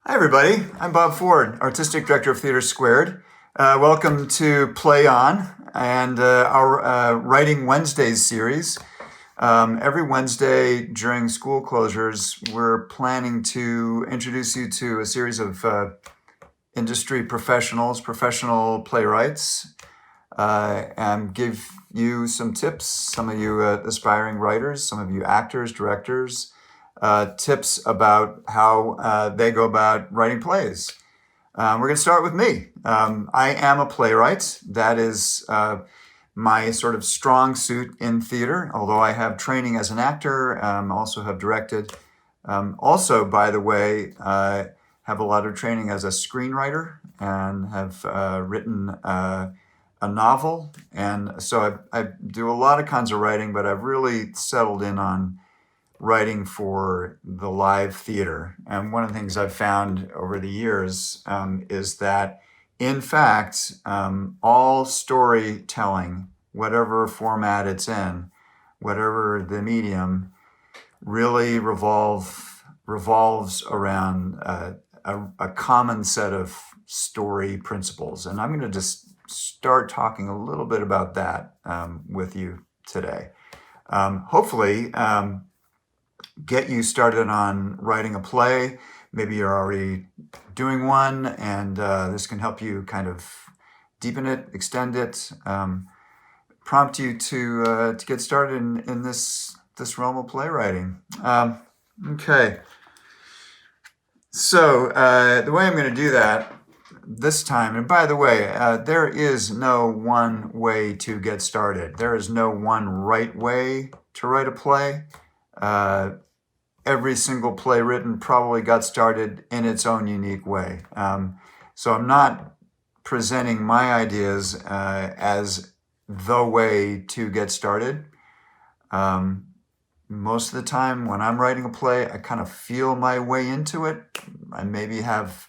Hi, everybody. I'm Bob Ford, Artistic Director of TheatreSquared. Welcome to Play On and our Writing Wednesdays series. Every Wednesday during school closures, we're planning to introduce you to a series of industry professionals, professional playwrights, and give you some tips, some of you aspiring writers, some of you actors, directors, tips about how they go about writing plays. We're going to start with me. I am a playwright. That is my sort of strong suit in theater, although I have training as an actor, also have directed. Also, by the way, I have a lot of training as a screenwriter and have written a novel. And so I do a lot of kinds of writing, but I've really settled in on writing for the live theater. And one of the things I've found over the years is that, in fact, all storytelling, whatever format it's in, whatever the medium, really revolves around a common set of story principles. And I'm going to just start talking a little bit about that with you today. Hopefully, get you started on writing a play. Maybe you're already doing one, and this can help you kind of deepen it, extend it, prompt you to get started in this realm of playwriting. Okay. So the way I'm going to do that this time, and by the way, there is no one way to get started. There is no one right way to write a play. Every single play written probably got started in its own unique way. So I'm not presenting my ideas as the way to get started. Most of the time when I'm writing a play, I kind of feel my way into it. I maybe have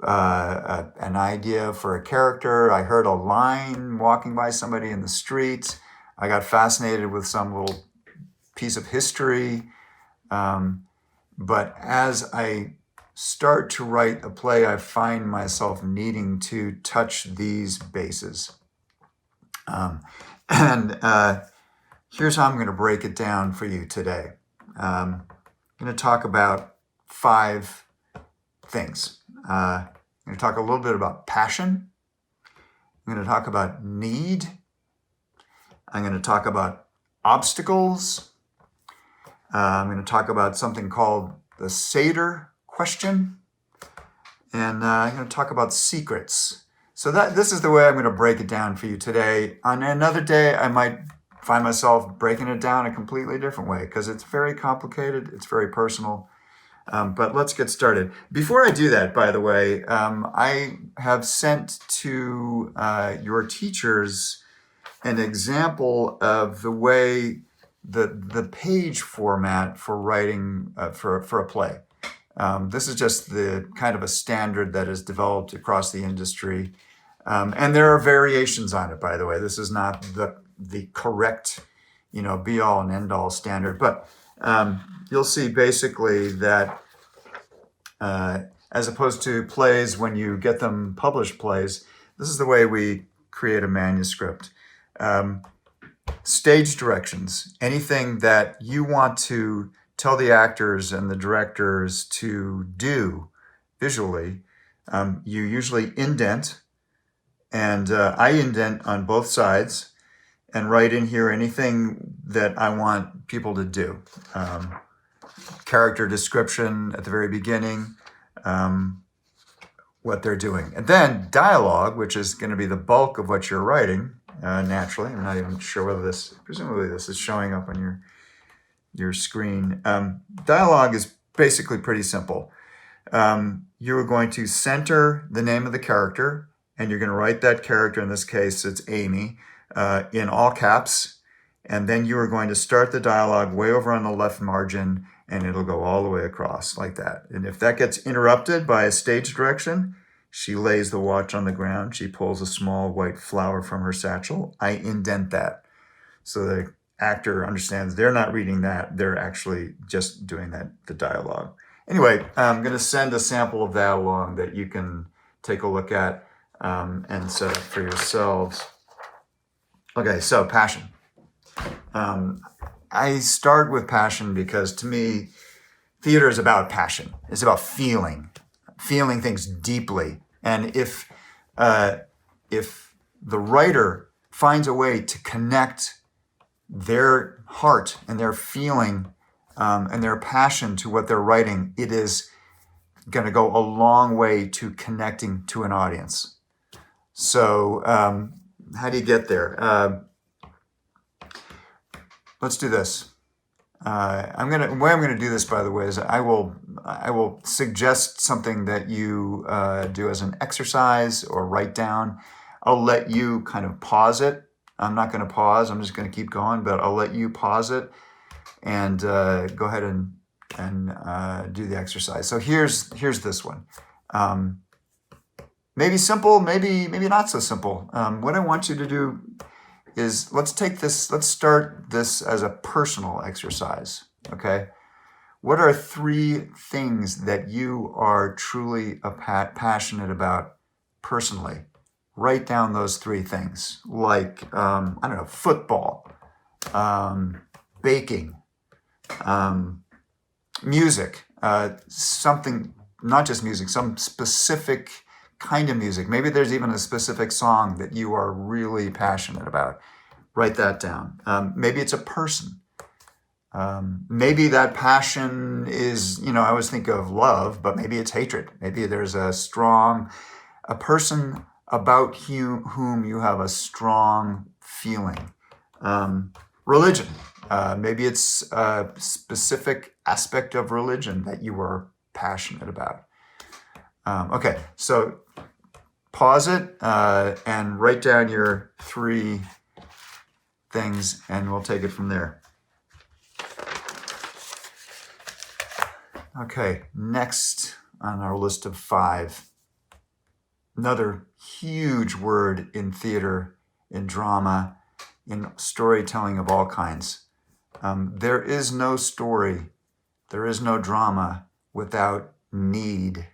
an idea for a character. I heard a line walking by somebody in the street. I got fascinated with some little piece of history. But as I start to write a play, I find myself needing to touch these bases. Here's how I'm going to break it down for you today. I'm going to talk about 5 things. I'm going to talk a little bit about passion. I'm going to talk about need. I'm going to talk about obstacles. I'm going to talk about something called the Seder question, and I'm going to talk about secrets. So this is the way I'm going to break it down for you today. On another day, I might find myself breaking it down a completely different way because it's very complicated, it's very personal. But let's get started. Before I do that, by the way, I have sent to your teachers an example of the way the page format for writing for a play. This is just the kind of a standard that is developed across the industry. And there are variations on it, by the way. This is not the correct, be all and end all standard. But you'll see basically that as opposed to plays, when you get them published plays, this is the way we create a manuscript. Stage directions, anything that you want to tell the actors and the directors to do visually, you usually indent, and I indent on both sides and write in here anything that I want people to do. Character description at the very beginning, what they're doing. And then dialogue, which is going to be the bulk of what you're writing. Naturally, I'm not even sure whether presumably this is showing up on your screen. Dialogue is basically pretty simple. You're going to center the name of the character, and you're going to write that character, in this case it's Amy, in all caps, and then you are going to start the dialogue way over on the left margin, and it'll go all the way across like that. And if that gets interrupted by a stage direction, she lays the watch on the ground. She pulls a small white flower from her satchel. I indent that. So the actor understands they're not reading that. They're actually just doing the dialogue. Anyway, I'm going to send a sample of that along that you can take a look at and set up for yourselves. Okay, so passion. I start with passion because to me, theater is about passion. It's about feeling things deeply. And if the writer finds a way to connect their heart and their feeling and their passion to what they're writing, it is going to go a long way to connecting to an audience. So how do you get there? Let's do this. The way I'm gonna do this, by the way, is I will suggest something that you do as an exercise or write down. I'll let you kind of pause it. I'm not going to pause. I'm just going to keep going, but I'll let you pause it and go ahead and do the exercise. So here's this one. Maybe simple, maybe not so simple. What I want you to do is let's start this as a personal exercise, okay? What are 3 things that you are truly passionate about personally? Write down those 3 things, like, I don't know, football, baking, music, something, not just music, some specific kind of music. Maybe there's even a specific song that you are really passionate about. Write that down. Maybe it's a person. Maybe that passion is, I always think of love, but maybe it's hatred. Maybe there's a person about whom you have a strong feeling. Religion. Maybe it's a specific aspect of religion that you are passionate about. Okay, so pause it and write down your 3 things, and we'll take it from there. Okay, next on our list of 5, another huge word in theater, in drama, in storytelling of all kinds. There is no story, there is no drama without need.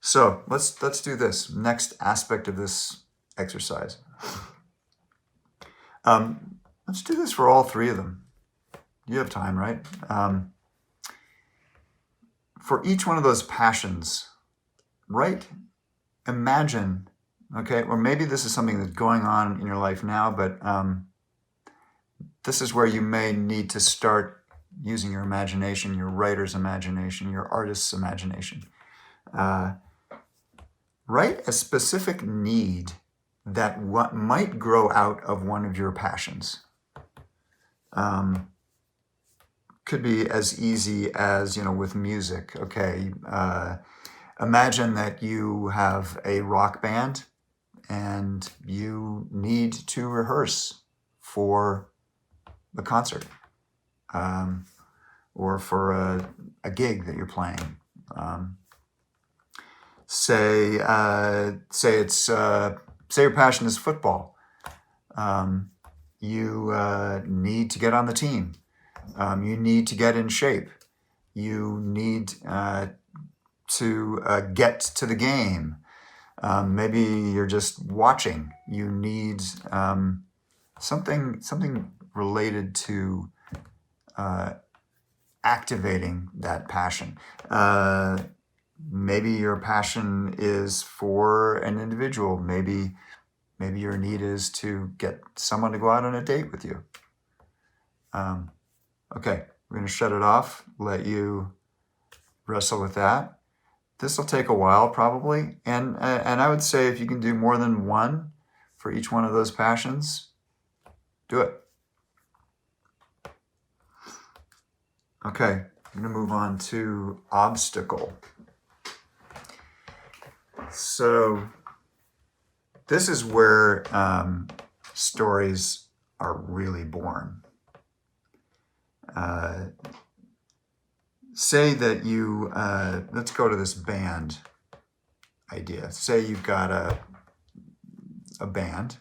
So let's do this next aspect of this exercise. Let's do this for all 3 of them. You have time, right? For each one of those passions, imagine, okay, or maybe this is something that's going on in your life now, but this is where you may need to start using your imagination, your writer's imagination, your artist's imagination. Write a specific need that might grow out of one of your passions. Could be as easy as, with music. Okay, imagine that you have a rock band and you need to rehearse for the concert or for a gig that you're playing. Say your passion is football. You need to get on the team. You need to get in shape. You need to get to the game. Maybe you're just watching. You need something related to activating that passion. Maybe your passion is for an individual. Maybe your need is to get someone to go out on a date with you. Okay, we're going to shut it off, let you wrestle with that. This will take a while probably, and I would say if you can do more than 1 for each one of those passions, do it. Okay, I'm going to move on to obstacle. So this is where stories are really born. Say that you, let's go to this band idea. Say you've got a band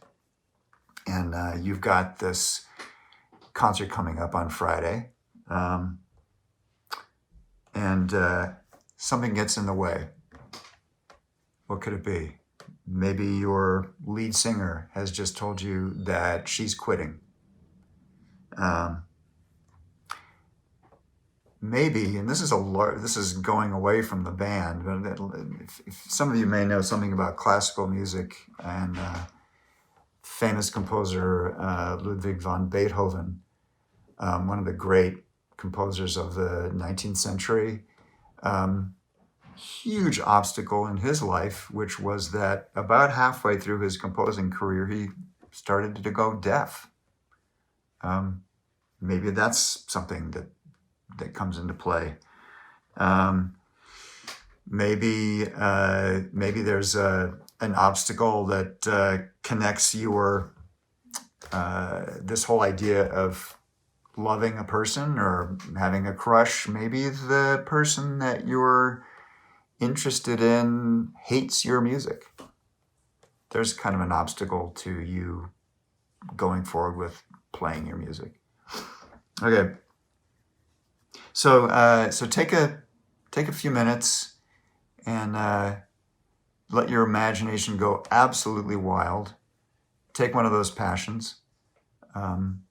and you've got this concert coming up on Friday um, and something gets in the way. What could it be? Maybe your lead singer has just told you that she's quitting. Maybe, and this is going away from the band, but if some of you may know something about classical music and famous composer Ludwig van Beethoven, one of the great composers of the 19th century, huge obstacle in his life, which was that about halfway through his composing career, he started to go deaf. Maybe that's something that comes into play. Maybe there's an obstacle that connects your this whole idea of loving a person or having a crush. Maybe the person that you're interested in hates your music. There's kind of an obstacle to you going forward with playing your music. Okay. So take a few minutes and let your imagination go absolutely wild. Take one of those passions, and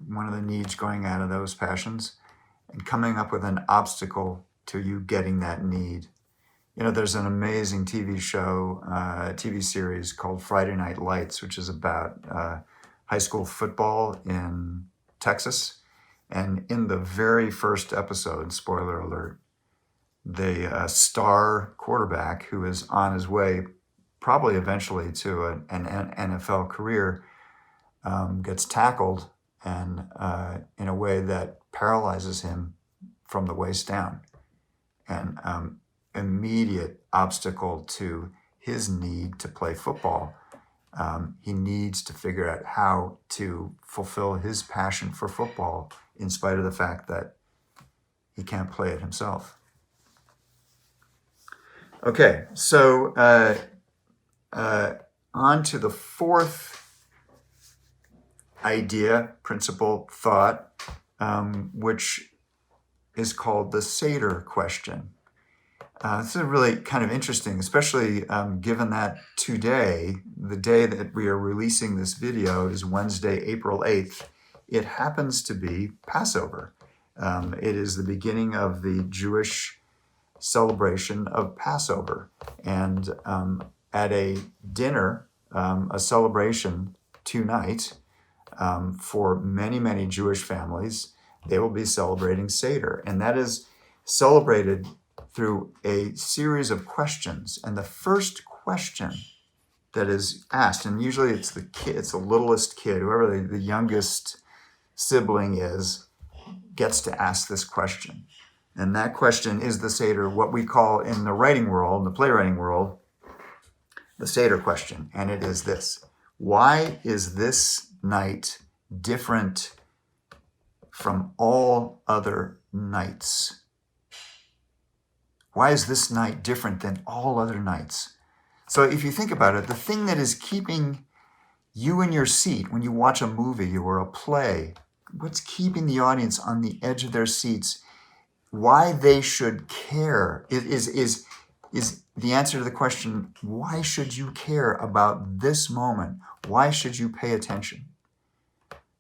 one of the needs going out of those passions, and coming up with an obstacle to you getting that need. You know, there's an amazing TV series called Friday Night Lights, which is about high school football in Texas. And in the very first episode, spoiler alert, the star quarterback who is on his way probably eventually to an NFL career gets tackled and in a way that paralyzes him from the waist down. And immediate obstacle to his need to play football. He needs to figure out how to fulfill his passion for football in spite of the fact that he can't play it himself. Okay, so on to the fourth idea, principle, thought, which is called the Seder question. This is really kind of interesting, especially given that today, the day that we are releasing this video is Wednesday, April 8th. It happens to be Passover. It is the beginning of the Jewish celebration of Passover. And at a dinner, a celebration tonight, for many, many Jewish families, they will be celebrating Seder. And that is celebrated through a series of questions. And the first question that is asked, and usually it's the kid, it's the littlest kid, whoever the youngest sibling is, gets to ask this question. And that question is the Seder, what we call in the writing world, in the playwriting world, the Seder question. And it is this: why is this night different from all other nights? Why is this night different than all other nights? So if you think about it, the thing that is keeping you in your seat when you watch a movie or a play, what's keeping the audience on the edge of their seats, why they should care is the answer to the question, why should you care about this moment? Why should you pay attention?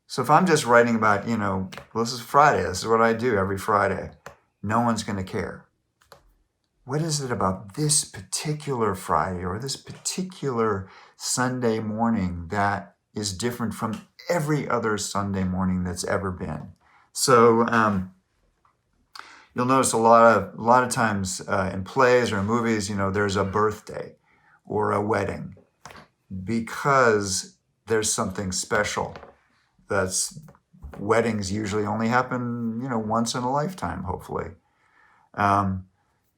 So if I'm just writing about, well, this is Friday, this is what I do every Friday, no one's going to care. What is it about this particular Friday or this particular Sunday morning that is different from every other Sunday morning that's ever been? So you'll notice a lot of times in plays or in movies, there's a birthday or a wedding because there's something special. Weddings usually only happen, once in a lifetime, hopefully.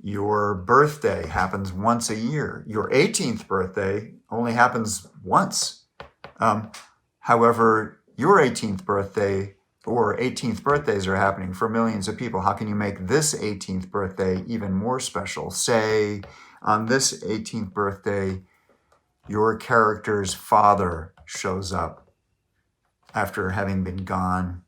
Your birthday happens once a year. Your 18th birthday only happens once. However, your 18th birthday or 18th birthdays are happening for millions of people. How can you make this 18th birthday even more special? Say, on this 18th birthday, your character's father shows up after having been gone.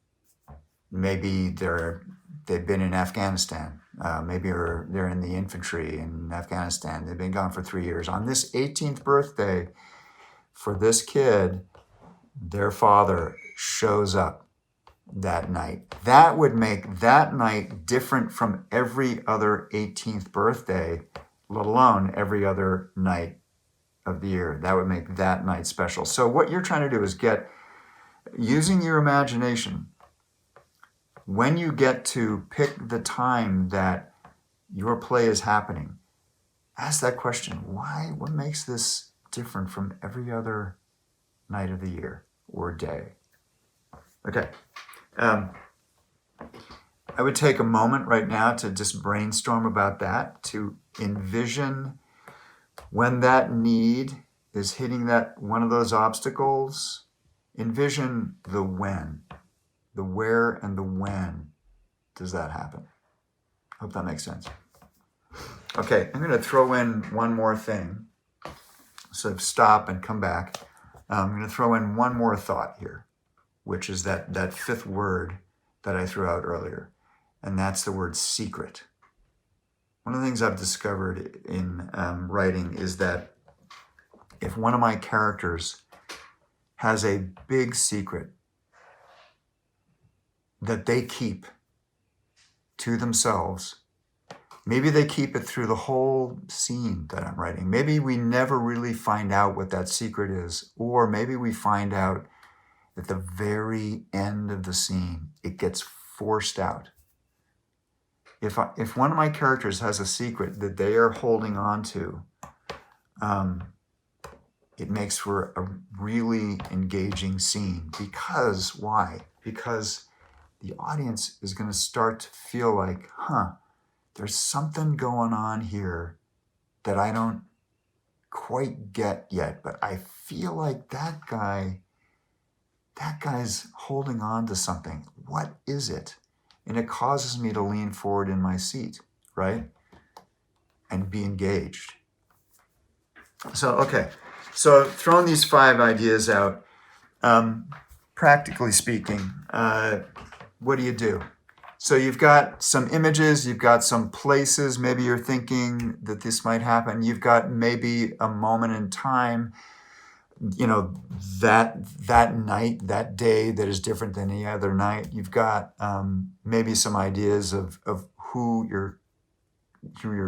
Maybe they've been in Afghanistan. Maybe they're in the infantry in Afghanistan. They've been gone for 3 years. On this 18th birthday for this kid, their father shows up that night. That would make that night different from every other 18th birthday, let alone every other night of the year. That would make that night special. So what you're trying to do is using your imagination, when you get to pick the time that your play is happening, ask that question. Why? What makes this different from every other night of the year or day? Okay. I would take a moment right now to just brainstorm about that, to envision when that need is hitting that one of those obstacles. Envision the when, the where and the when does that happen. Hope that makes sense. Okay, I'm going to throw in one more thing. So stop and come back. I'm going to throw in one more thought here, which is that fifth word that I threw out earlier, and that's the word secret. One of the things I've discovered in writing is that if one of my characters has a big secret that they keep to themselves, maybe they keep it through the whole scene that I'm writing. Maybe we never really find out what that secret is, or maybe we find out at the very end of the scene, it gets forced out. If one of my characters has a secret that they are holding on to, it makes for a really engaging scene. Because, why? Because the audience is going to start to feel like, there's something going on here that I don't quite get yet, but I feel like that guy's holding on to something. What is it? And it causes me to lean forward in my seat, right? And be engaged. So throwing these 5 ideas out, practically speaking, what do? So you've got some images, you've got some places, maybe you're thinking that this might happen. You've got maybe a moment in time, that night, that day that is different than any other night. You've got maybe some ideas of who your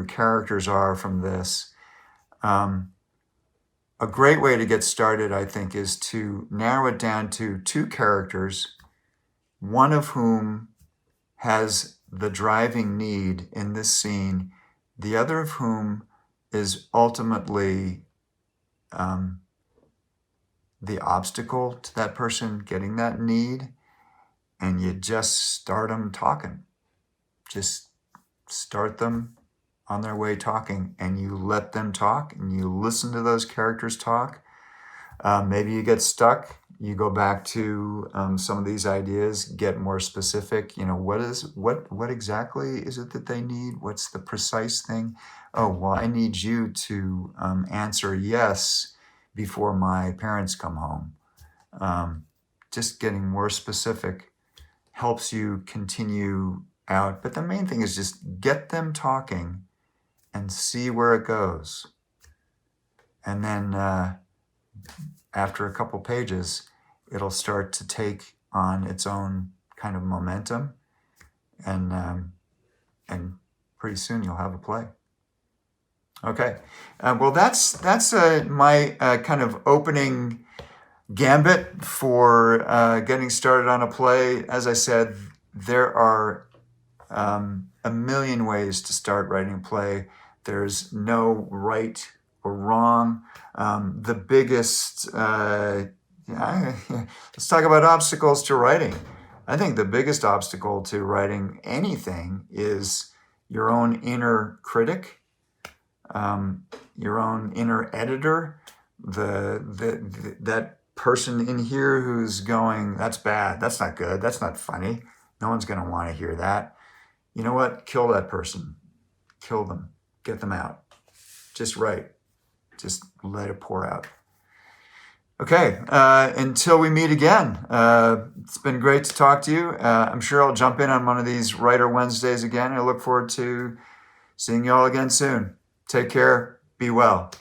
characters are from this. A great way to get started, I think, is to narrow it down to 2 characters, one of whom has the driving need in this scene, the other of whom is ultimately the obstacle to that person getting that need, and you just start them talking. Just start them on their way talking, and you let them talk, and you listen to those characters talk. Maybe you get stuck. You go back to some of these ideas, get more specific. What exactly is it that they need? What's the precise thing? Oh, well, I need you to answer yes before my parents come home. Just getting more specific helps you continue out. But the main thing is just get them talking and see where it goes. And then after a couple pages, it'll start to take on its own kind of momentum, and pretty soon you'll have a play. Okay, well that's my kind of opening gambit for getting started on a play. As I said, there are a million ways to start writing a play. There's no right or wrong. The biggest, let's talk about obstacles to writing. I think the biggest obstacle to writing anything is your own inner critic, your own inner editor, that person in here who's going, that's bad, that's not good, that's not funny, no one's going to want to hear that. You know what? Kill that person. Kill them. Get them out. Just write. Just let it pour out. Okay, until we meet again, it's been great to talk to you. I'm sure I'll jump in on one of these Writer Wednesdays again. I look forward to seeing you all again soon. Take care. Be well.